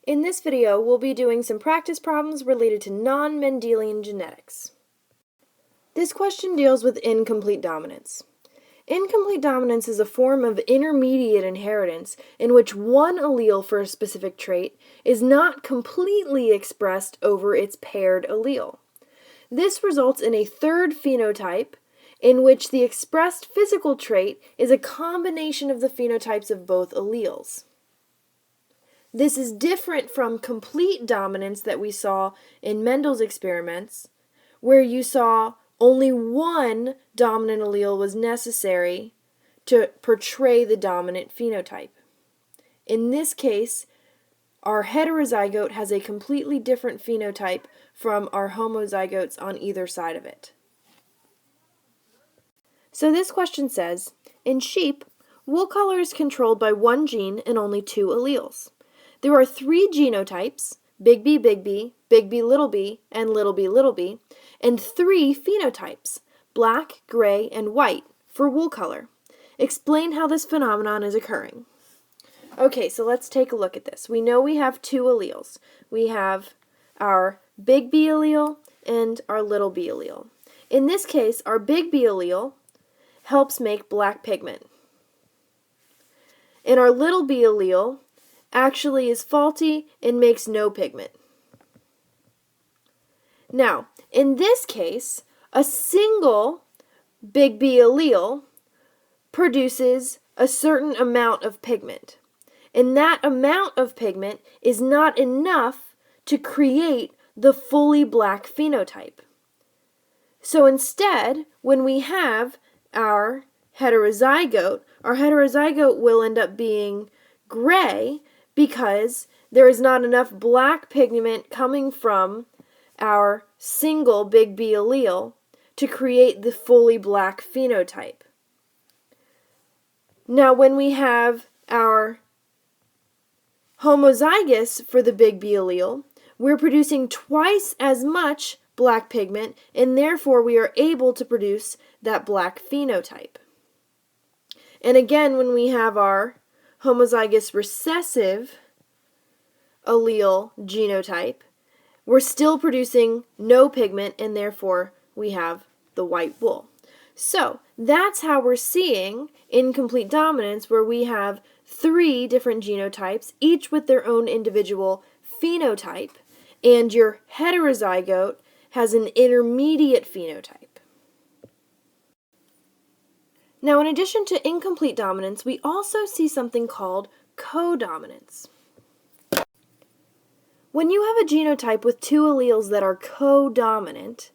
In this video, we'll be doing some practice problems related to non-Mendelian genetics. This question deals with incomplete dominance. Incomplete dominance is a form of intermediate inheritance in which one allele for a specific trait is not completely expressed over its paired allele. This results in a third phenotype in which the expressed physical trait is a combination of the phenotypes of both alleles. This is different from complete dominance that we saw in Mendel's experiments, where you saw only one dominant allele was necessary to portray the dominant phenotype. In this case, our heterozygote has a completely different phenotype from our homozygotes on either side of it. So this question says, in sheep, wool color is controlled by one gene and only two alleles. There are three genotypes, big B, little b, and little b, and three phenotypes, black, gray, and white, for wool color. Explain how this phenomenon is occurring. Okay, so let's take a look at this. We know we have two alleles. We have our big B allele and our little b allele. In this case, our big B allele helps make black pigment. And our little b allele actually is faulty and makes no pigment. Now, in this case, a single big B allele produces a certain amount of pigment. And that amount of pigment is not enough to create the fully black phenotype. So instead, when we have our heterozygote will end up being gray because there is not enough black pigment coming from our single big B allele to create the fully black phenotype. Now, when we have our homozygous for the big B allele, we're producing twice as much black pigment, and therefore we are able to produce that black phenotype. And again, when we have our homozygous recessive allele genotype, we're still producing no pigment, and therefore we have the white wool. So that's how we're seeing incomplete dominance, where we have three different genotypes, each with their own individual phenotype, and your heterozygote has an intermediate phenotype. Now, in addition to incomplete dominance, we also see something called codominance. When you have a genotype with two alleles that are codominant,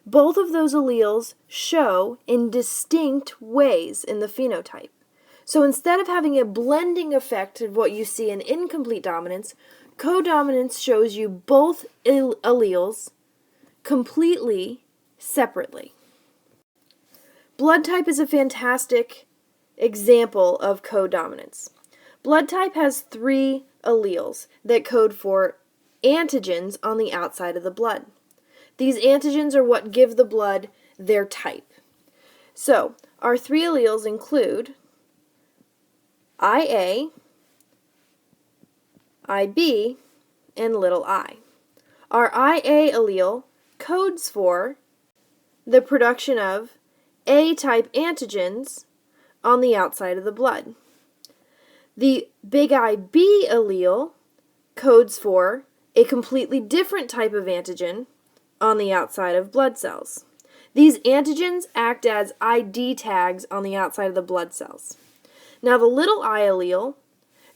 both of those alleles show in distinct ways in the phenotype. So instead of having a blending effect of what you see in incomplete dominance, codominance shows you both alleles completely separately. Blood type is a fantastic example of codominance. Blood type has three alleles that code for antigens on the outside of the blood. These antigens are what give the blood their type. So, our three alleles include IA, IB, and little I. Our IA allele codes for the production of A-type antigens on the outside of the blood. The big IB allele codes for a completely different type of antigen on the outside of blood cells. These antigens act as ID tags on the outside of the blood cells. Now, the little I allele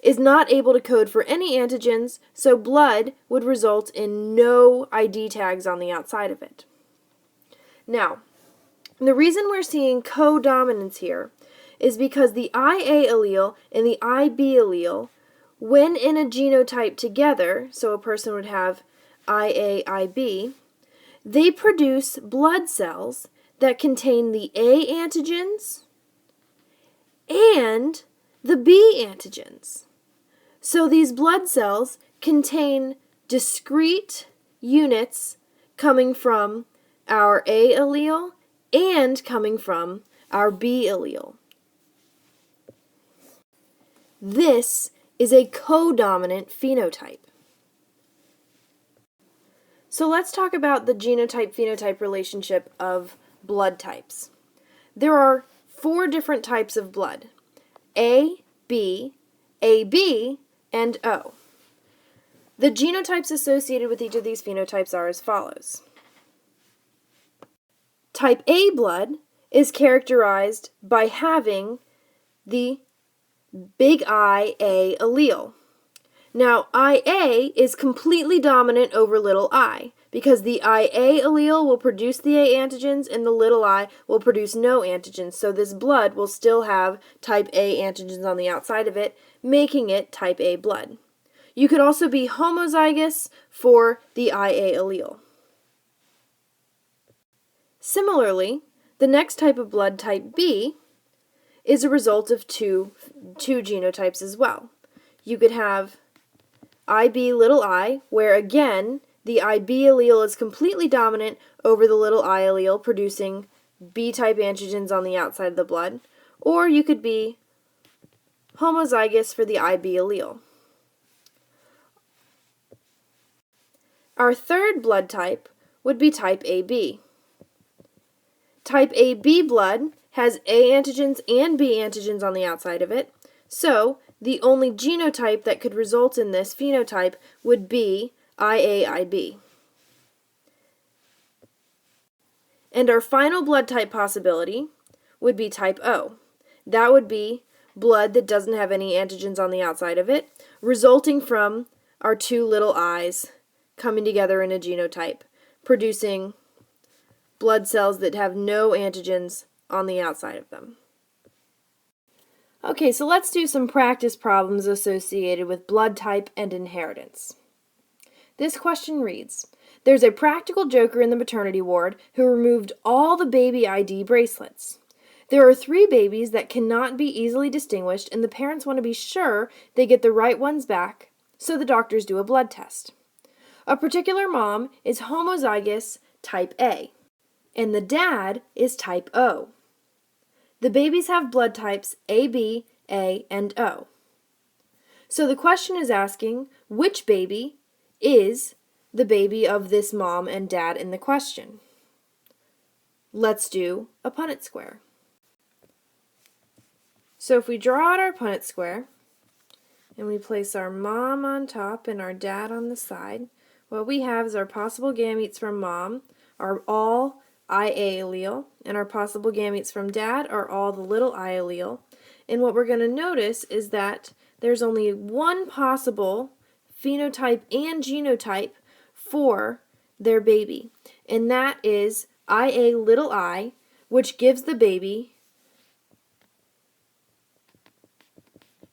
is not able to code for any antigens, so blood would result in no ID tags on the outside of it. Now, the reason we're seeing codominance here is because the IA allele and the IB allele, when in a genotype together, so a person would have IA, IB, they produce blood cells that contain the A antigens and the B antigens. So these blood cells contain discrete units coming from our A allele and coming from our B allele. This is a codominant phenotype. So let's talk about the genotype-phenotype relationship of blood types. There are 4 different types of blood: A, B, AB, and O. The genotypes associated with each of these phenotypes are as follows. Type A blood is characterized by having the big IA allele. Now, IA is completely dominant over little I, because the IA allele will produce the A antigens and the little I will produce no antigens, so this blood will still have type A antigens on the outside of it, making it type A blood. You could also be homozygous for the IA allele. Similarly, the next type of blood, type B, is a result of two genotypes as well. You could have IB little I, where again, the IB allele is completely dominant over the little I allele, producing B-type antigens on the outside of the blood, or you could be homozygous for the IB allele. Our third blood type would be type AB. Type AB blood has A antigens and B antigens on the outside of it, so the only genotype that could result in this phenotype would be IAIB. And our final blood type possibility would be type O. That would be blood that doesn't have any antigens on the outside of it, resulting from our 2 little i's coming together in a genotype, producing blood cells that have no antigens on the outside of them. Okay, so let's do some practice problems associated with blood type and inheritance. This question reads, there's a practical joker in the maternity ward who removed all the baby ID bracelets. There are 3 babies that cannot be easily distinguished, and the parents want to be sure they get the right ones back, so the doctors do a blood test. A particular mom is homozygous type A, and the dad is type O. The babies have blood types AB, A, and O. So the question is asking, which baby is the baby of this mom and dad in the question? Let's do a Punnett square. So if we draw out our Punnett square, and we place our mom on top and our dad on the side, what we have is our possible gametes from mom are all IA allele, and our possible gametes from dad are all the little I allele. And what we're going to notice is that there's only one possible phenotype and genotype for their baby, and that is IA little I, which gives the baby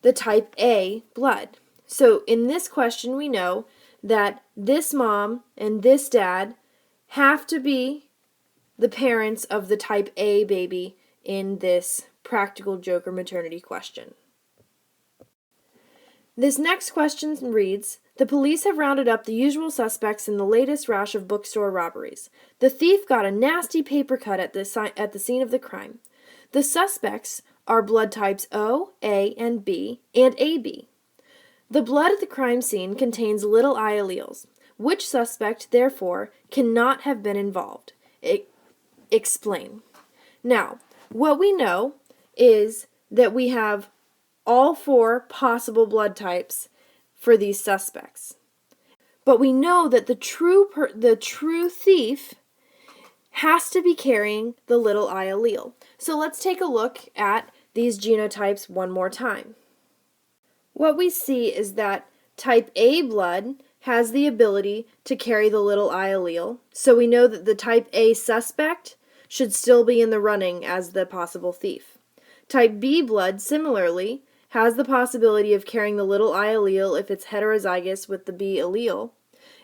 the type A blood. So in this question, we know that this mom and this dad have to be the parents of the type A baby in this practical joker maternity question. This next question reads, the police have rounded up the usual suspects in the latest rash of bookstore robberies. The thief got a nasty paper cut at the scene of the crime. The suspects are blood types O, A, and B, and AB. The blood at the crime scene contains little I alleles. Which suspect, therefore, cannot have been involved? Explain. Now, what we know is that we have all 4 possible blood types for these suspects. But we know that the true thief has to be carrying the little I allele. So let's take a look at these genotypes one more time. What we see is that type A blood has the ability to carry the little I allele, so we know that the type A suspect should still be in the running as the possible thief. Type B blood, similarly, has the possibility of carrying the little I allele if it's heterozygous with the B allele,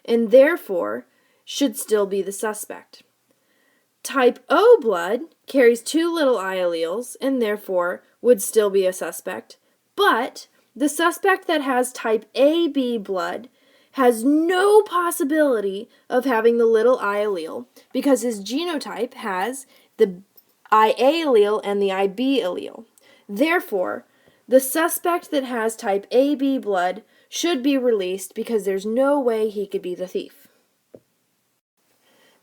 and therefore should still be the suspect. Type O blood carries 2 little I alleles, and therefore would still be a suspect, but the suspect that has type AB blood has no possibility of having the little I allele because his genotype has the IA allele and the IB allele. Therefore, the suspect that has type AB blood should be released because there's no way he could be the thief.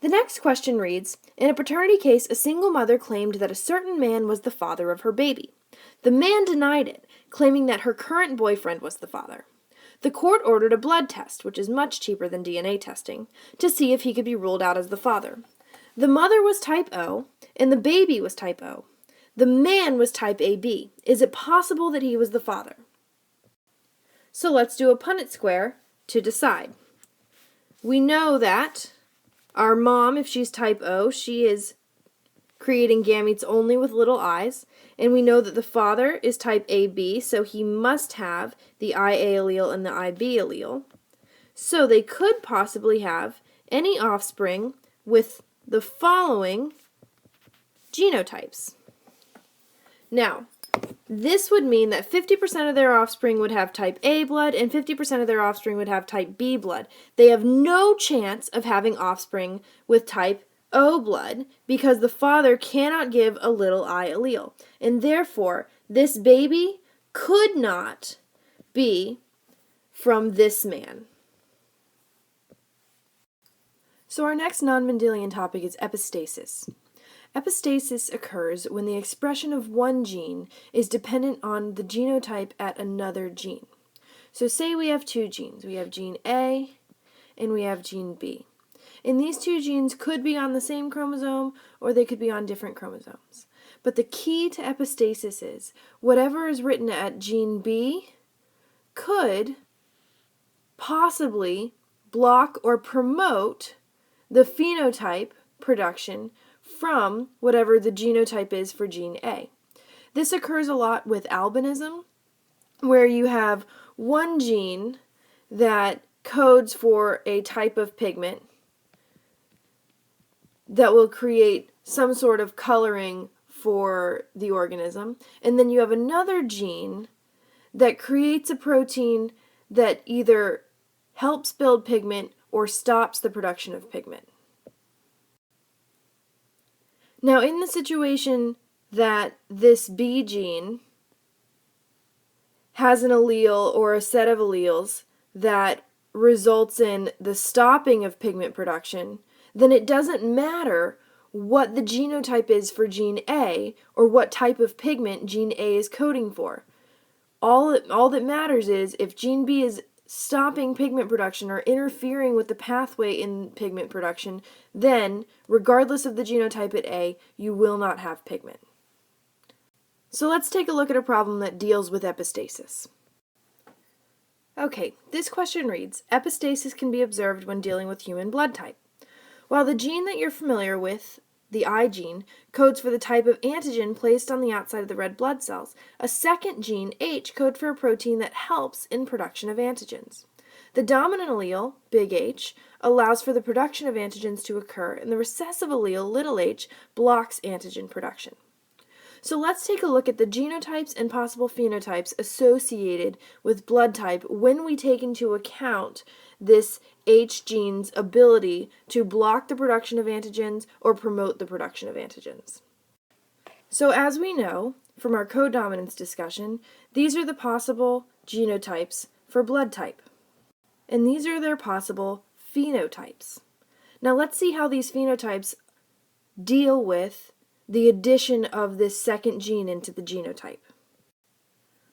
The next question reads, in a paternity case, a single mother claimed that a certain man was the father of her baby. The man denied it, claiming that her current boyfriend was the father. The court ordered a blood test, which is much cheaper than DNA testing, to see if he could be ruled out as the father. The mother was type O, and the baby was type O. The man was type AB. Is it possible that he was the father? So let's do a Punnett square to decide. We know that our mom, if she's type O, she is creating gametes only with little i's, and we know that the father is type AB, so he must have the IA allele and the IB allele. So they could possibly have any offspring with the following genotypes. Now, this would mean that 50% of their offspring would have type A blood and 50% of their offspring would have type B blood. They have no chance of having offspring with type O blood because the father cannot give a little I allele. And therefore, this baby could not be from this man. So our next non-Mendelian topic is epistasis. Epistasis occurs when the expression of one gene is dependent on the genotype at another gene. So say we have two genes. We have gene A and we have gene B. And these two genes could be on the same chromosome or they could be on different chromosomes. But the key to epistasis is whatever is written at gene B could possibly block or promote the phenotype production from whatever the genotype is for gene A. This occurs a lot with albinism, where you have one gene that codes for a type of pigment that will create some sort of coloring for the organism, and then you have another gene that creates a protein that either helps build pigment or stops the production of pigment. Now, in the situation that this B gene has an allele or a set of alleles that results in the stopping of pigment production, then it doesn't matter what the genotype is for gene A or what type of pigment gene A is coding for. All that matters is if gene B is stopping pigment production or interfering with the pathway in pigment production, then, regardless of the genotype at A, you will not have pigment. So let's take a look at a problem that deals with epistasis. Okay, this question reads, epistasis can be observed when dealing with human blood type. While the gene that you're familiar with, the I gene, codes for the type of antigen placed on the outside of the red blood cells, a second gene, H, codes for a protein that helps in production of antigens. The dominant allele, big H, allows for the production of antigens to occur, and the recessive allele, little h, blocks antigen production. So let's take a look at the genotypes and possible phenotypes associated with blood type when we take into account this H gene's ability to block the production of antigens or promote the production of antigens. So as we know from our codominance discussion, these are the possible genotypes for blood type. And these are their possible phenotypes. Now let's see how these phenotypes deal with the addition of this second gene into the genotype.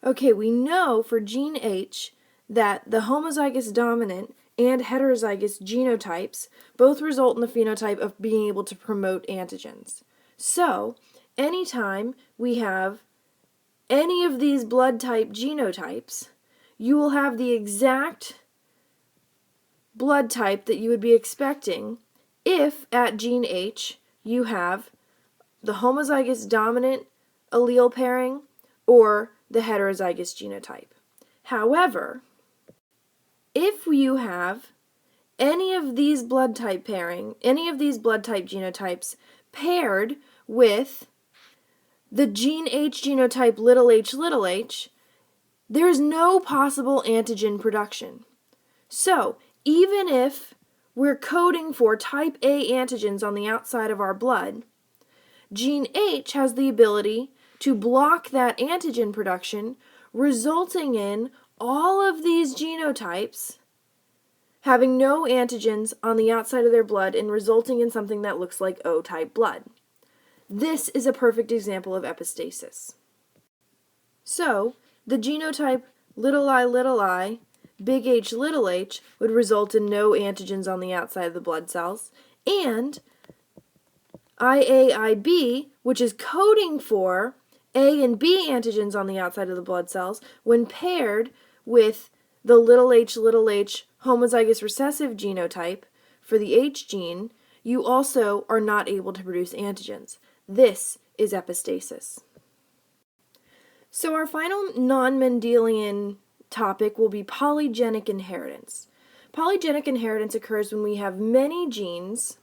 Okay, we know for gene H that the homozygous dominant and heterozygous genotypes both result in the phenotype of being able to promote antigens. So, anytime we have any of these blood type genotypes, you will have the exact blood type that you would be expecting if at gene H you have the homozygous dominant allele pairing or the heterozygous genotype. However, if you have any of these blood type genotypes paired with the gene H genotype little h, there is no possible antigen production. So, even if we're coding for type A antigens on the outside of our blood, gene H has the ability to block that antigen production, resulting in all of these genotypes having no antigens on the outside of their blood and resulting in something that looks like O-type blood. This is a perfect example of epistasis. So, the genotype i, big H, little h would result in no antigens on the outside of the blood cells, and IAIB, which is coding for A and B antigens on the outside of the blood cells, when paired with the little h homozygous recessive genotype for the H gene, you also are not able to produce antigens. This is epistasis. So our final non-Mendelian topic will be polygenic inheritance. Polygenic inheritance occurs when we have many genes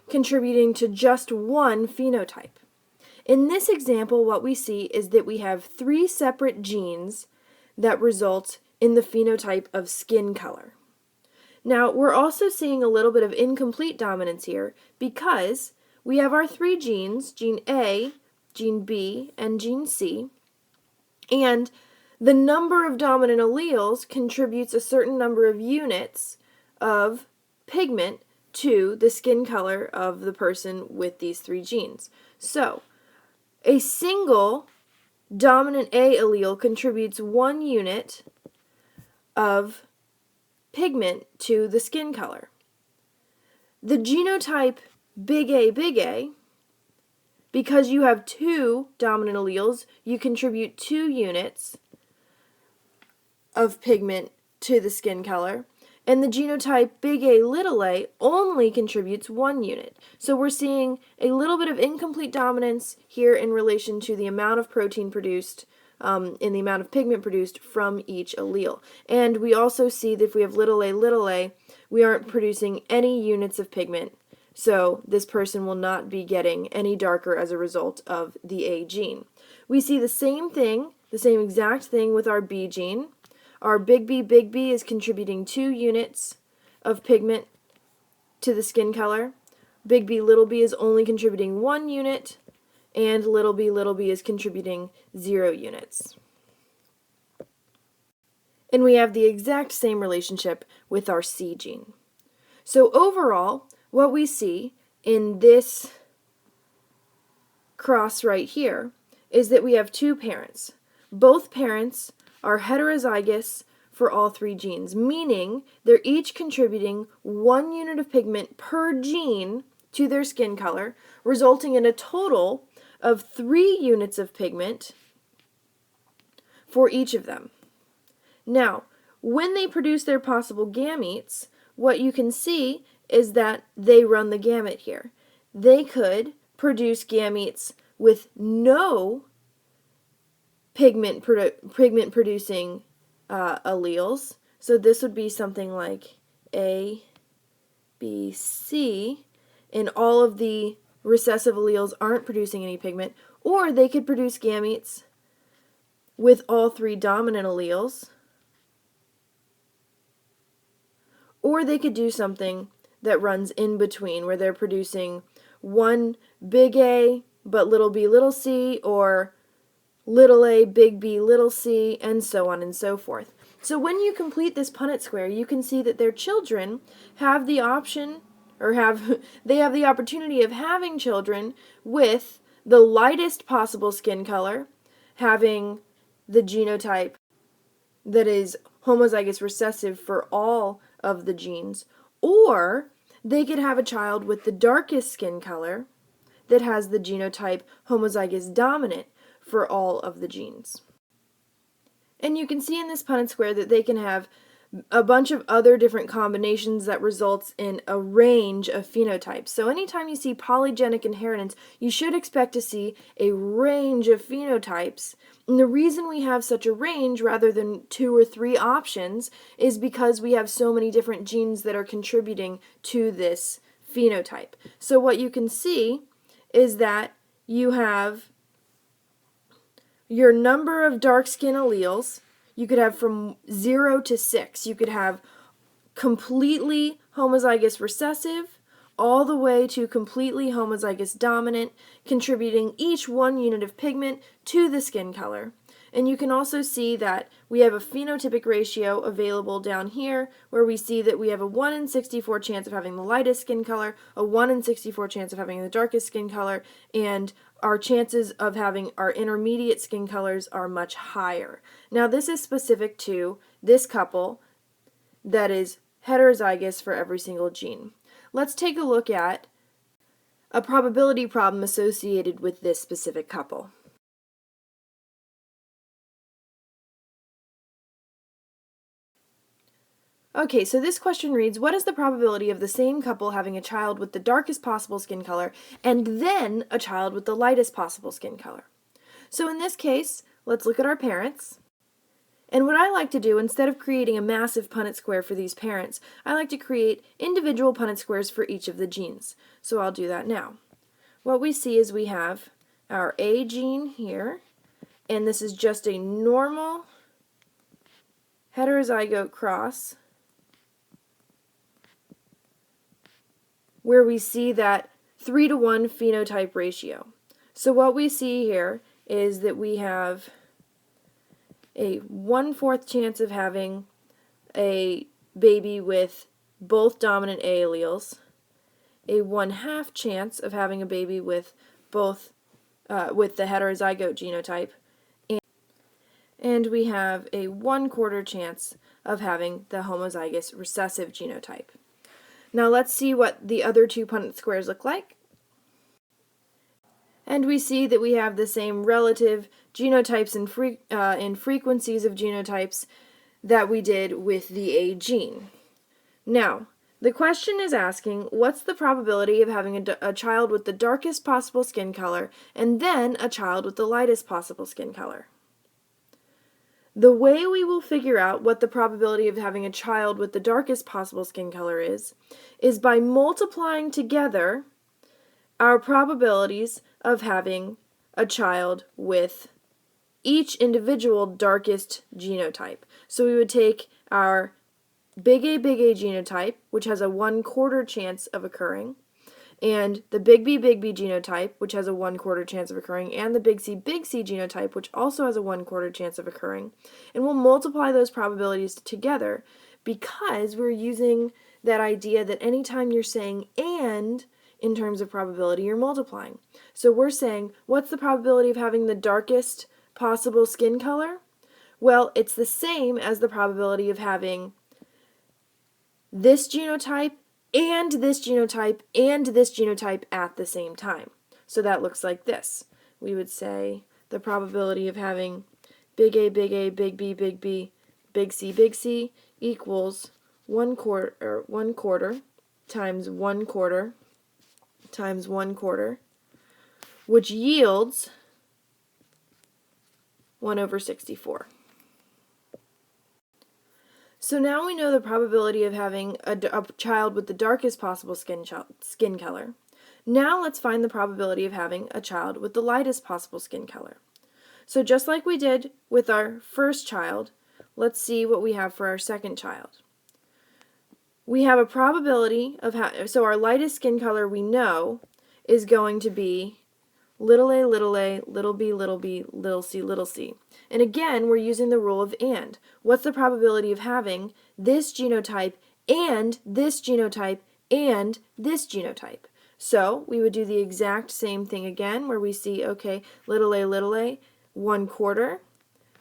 contributing to just one phenotype. In this example, what we see is that we have 3 separate genes that result in the phenotype of skin color. Now, we're also seeing a little bit of incomplete dominance here because we have our 3 genes, gene A, gene B, and gene C, and the number of dominant alleles contributes a certain number of units of pigment to the skin color of the person with these 3 genes. So, a single dominant A allele contributes 1 unit of pigment to the skin color. The genotype big A, because you have 2 dominant alleles, you contribute 2 units of pigment to the skin color. And the genotype big A only contributes 1 unit. So we're seeing a little bit of incomplete dominance here in relation to the amount of protein produced in the amount of pigment produced from each allele. And we also see that if we have little a, we aren't producing any units of pigment. So this person will not be getting any darker as a result of the A gene. We see the same thing, the same exact thing with our B gene. Our big B is contributing 2 units of pigment to the skin color. Big B is only contributing 1 unit, and little b is contributing 0 units. And we have the exact same relationship with our C gene. So overall, what we see in this cross right here is that we have 2 parents. Both parents are heterozygous for all 3 genes, meaning they're each contributing 1 unit of pigment per gene to their skin color, resulting in a total of 3 units of pigment for each of them. Now, when they produce their possible gametes, what you can see is that they run the gamut here. They could produce gametes with no pigment producing alleles. So this would be something like A, B, C, and all of the recessive alleles aren't producing any pigment. Or they could produce gametes with all 3 dominant alleles. Or they could do something that runs in between, where they're producing 1 big A but little b little c, or little a big B little c, and so on and so forth. So when you complete this Punnett square, you can see that their children have the option, or they have the opportunity of having children with the lightest possible skin color, having the genotype that is homozygous recessive for all of the genes, or they could have a child with the darkest skin color that has the genotype homozygous dominant for all of the genes. And you can see in this Punnett square that they can have a bunch of other different combinations that results in a range of phenotypes. So anytime you see polygenic inheritance, you should expect to see a range of phenotypes. And the reason we have such a range rather than 2 or 3 options is because we have so many different genes that are contributing to this phenotype. So what you can see is that you have your number of dark skin alleles. You could have from 0 to 6. You could have completely homozygous recessive all the way to completely homozygous dominant, contributing each 1 unit of pigment to the skin color. And you can also see that we have a phenotypic ratio available down here where we see that we have a 1 in 64 chance of having the lightest skin color, a 1 in 64 chance of having the darkest skin color, and our chances of having our intermediate skin colors are much higher. Now this is specific to this couple that is heterozygous for every single gene. Let's take a look at a probability problem associated with this specific couple. Okay, so this question reads, what is the probability of the same couple having a child with the darkest possible skin color and then a child with the lightest possible skin color? So in this case, let's look at our parents. And what I like to do, instead of creating a massive Punnett square for these parents, I like to create individual Punnett squares for each of the genes. So I'll do that now. What we see is we have our A gene here, and this is just a normal heterozygote cross where we see that 3-to-1 phenotype ratio. So what we see here is that we have a 1/4 chance of having a baby with both dominant A alleles, a 1/2 chance of having a baby with both with the heterozygote genotype, and we have a 1/4 chance of having the homozygous recessive genotype. Now let's see what the other two Punnett squares look like. And we see that we have the same relative genotypes and frequencies of genotypes that we did with the A gene. Now, the question is asking, what's the probability of having a child with the darkest possible skin color and then a child with the lightest possible skin color? The way we will figure out what the probability of having a child with the darkest possible skin color is by multiplying together our probabilities of having a child with each individual darkest genotype. So we would take our big A genotype, which has a 1/4 chance of occurring, and the big B genotype, which has a 1/4 chance of occurring, and the big C genotype, which also has a 1/4 chance of occurring. And we'll multiply those probabilities together because we're using that idea that anytime you're saying and in terms of probability, you're multiplying. So we're saying, what's the probability of having the darkest possible skin color? Well, it's the same as the probability of having this genotype and this genotype and this genotype at the same time. So that looks like this. We would say the probability of having big A, big B, big C equals 1/4 times 1/4 times 1/4, which yields 1/64. So now we know the probability of having a child with the darkest possible skin color. Now let's find the probability of having a child with the lightest possible skin color. So just like we did with our first child, let's see what we have for our second child. We have a probability of so our lightest skin color we know is going to be little a, little b, little c. And again, we're using the rule of and. What's the probability of having this genotype and this genotype and this genotype? So we would do the exact same thing again where we see, okay, little a, 1/4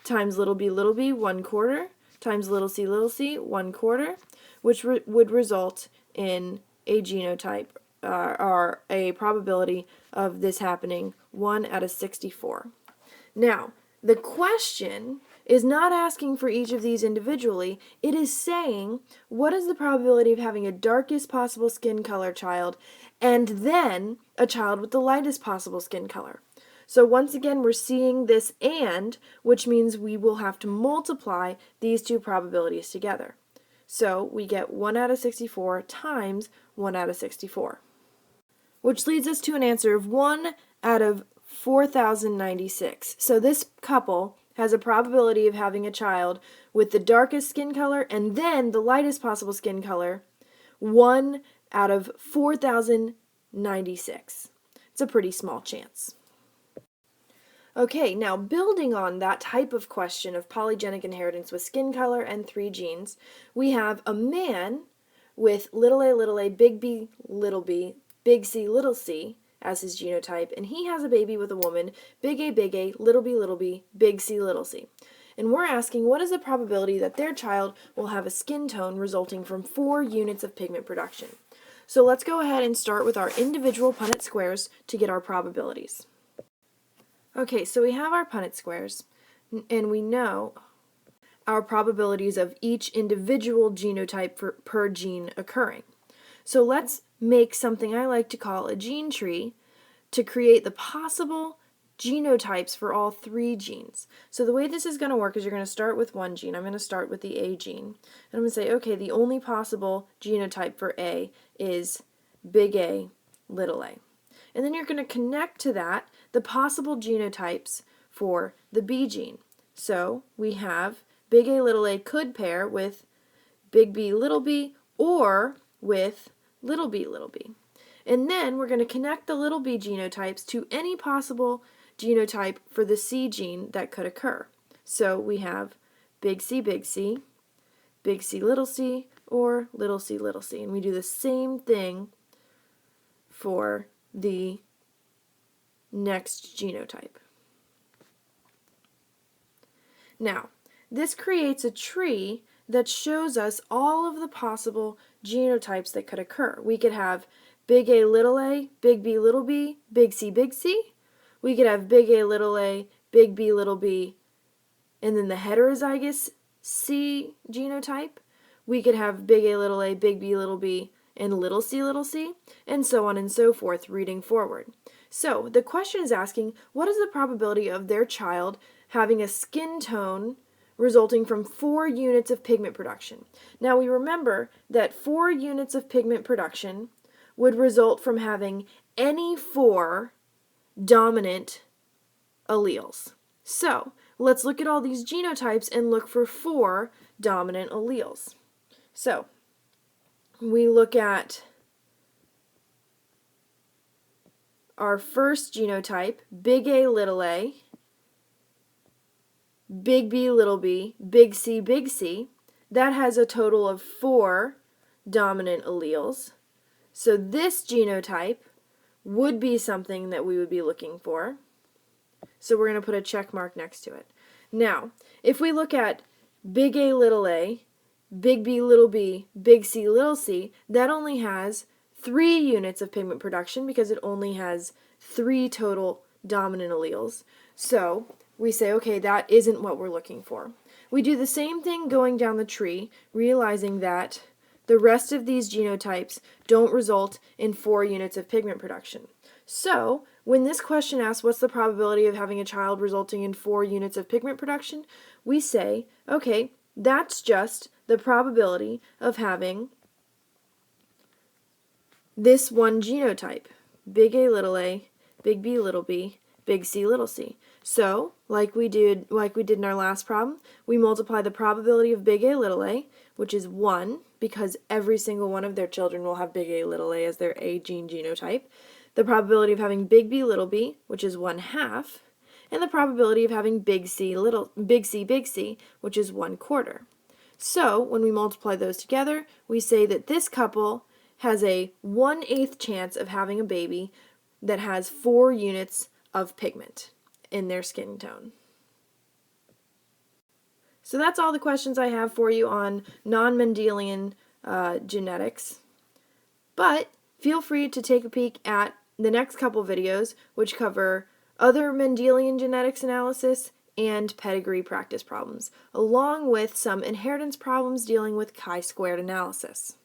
times little b, 1/4 times little c, 1/4, which would result in a genotype or a probability of this happening 1/64. Now, the question is not asking for each of these individually. It is saying, what is the probability of having a darkest possible skin color child and then a child with the lightest possible skin color? So once again, we're seeing this and, which means we will have to multiply these two probabilities together. So we get 1/64 times 1/64. Which leads us to an answer of 1/4096. So this couple has a probability of having a child with the darkest skin color and then the lightest possible skin color, 1/4096. It's a pretty small chance. Okay, now building on that type of question of polygenic inheritance with skin color and 3 genes, we have a man with little a, big B, big C as his genotype, and he has a baby with a woman, big A, little b, big C. And we're asking what is the probability that their child will have a skin tone resulting from 4 units of pigment production. So let's go ahead and start with our individual Punnett squares to get our probabilities. Okay, so we have our Punnett squares, and we know our probabilities of each individual genotype per gene occurring. So let's make something I like to call a gene tree to create the possible genotypes for all 3 genes. So the way this is going to work is you're going to start with one gene. I'm going to start with the A gene. And I'm going to say, okay, the only possible genotype for A is big A, little a. And then you're going to connect to that the possible genotypes for the B gene. So we have big A, little a could pair with big B, or with little b. And then we're going to connect the little b genotypes to any possible genotype for the C gene that could occur. So we have big C, big C, little c, or little c. And we do the same thing for the next genotype. Now, this creates a tree that shows us all of the possible genotypes that could occur. We could have big A, big B, big C. We could have big A, big B, and then the heterozygous C genotype. We could have big A, big B, and little c, and so on and so forth, reading forward. So the question is asking, what is the probability of their child having a skin tone resulting from 4 units of pigment production? Now we remember that 4 units of pigment production would result from having any 4 dominant alleles. So let's look at all these genotypes and look for 4 dominant alleles. So we look at our first genotype, big A, big B, big C. That has a total of 4 dominant alleles. So this genotype would be something that we would be looking for. So we're going to put a check mark next to it. Now, if we look at big A, big B, big C, that only has 3 units of pigment production because it only has 3 total dominant alleles. So we say, okay, that isn't what we're looking for. We do the same thing going down the tree, realizing that the rest of these genotypes don't result in 4 units of pigment production. So when this question asks what's the probability of having a child resulting in 4 units of pigment production, we say, okay, that's just the probability of having this one genotype, big A, big B, big C. So, like we did in our last problem, we multiply the probability of big A, which is 1, because every single one of their children will have big A as their A gene genotype, the probability of having big B, which is 1/2, and the probability of having big C, which is 1/4. So, when we multiply those together, we say that this couple has a 1/8 chance of having a baby that has 4 units of pigment in their skin tone. So that's all the questions I have for you on non-Mendelian genetics. But feel free to take a peek at the next couple videos, which cover other Mendelian genetics analysis and pedigree practice problems, along with some inheritance problems dealing with chi-squared analysis.